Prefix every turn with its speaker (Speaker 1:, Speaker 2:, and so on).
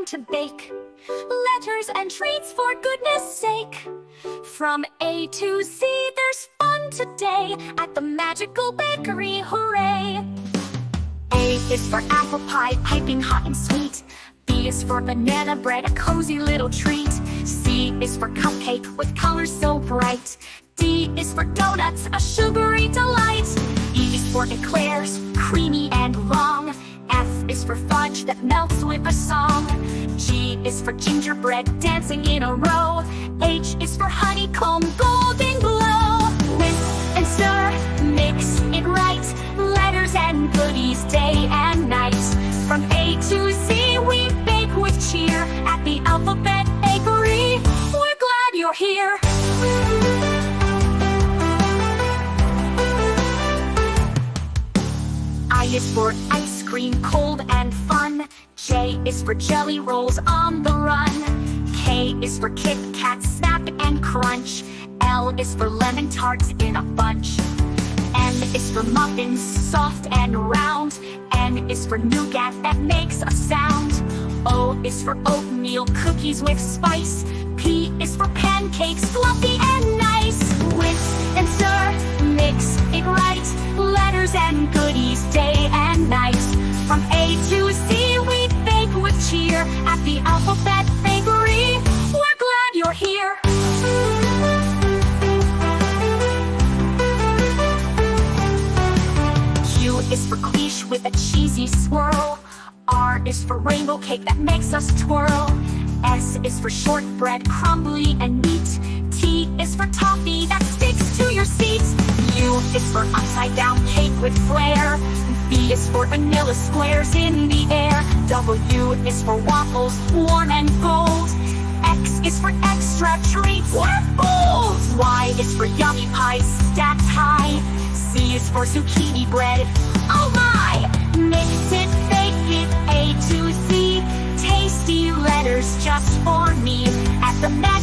Speaker 1: time to bake. Letters and treats for goodness sake. From A to Z, there's fun today at the magical bakery, hooray! A is for apple pie, piping hot and sweet. B is for banana bread, a cozy little treat. C is for cupcake with colors so bright. D is for donuts, a sugary delight. E is for eclairs, creamy and long. F is for fudge that melts with a song. G is for gingerbread dancing in a row. H is for honeycomb golden glow. Whisk and stir, mix it right. Letters and goodies day and night. From A to Z we bake with cheer at the Alphabet Bakery. We're glad you're here. I is for ice cream, cold and fun. J is for jelly rolls on the run. K is for Kit Kat, snap and crunch. L is for lemon tarts in a bunch. M is for muffins, soft and round. N is for nougat that makes a sound. O is for oatmeal cookies with spice. P is for pancakes, fluffy and nice. Whisk and stir, mix it right. Letters and goodies day and night. From A to Z we bake with cheer at the Alphabet Bakery. We're glad you're here. Q is for quiche with a cheesy swirl. R is for rainbow cake that makes us twirl. S is for shortbread, crumbly and neat. T is for toffee that sticks to your seat. U is for upside down cake with flair. V is for vanilla squares in the air. W is for waffles, warm and cold. X is for extra treats, we're bold. Y is for yummy pies stacked high. C is for zucchini bread, oh my! Mix it, bake it, A to Z. Tasty letters just for me at the magic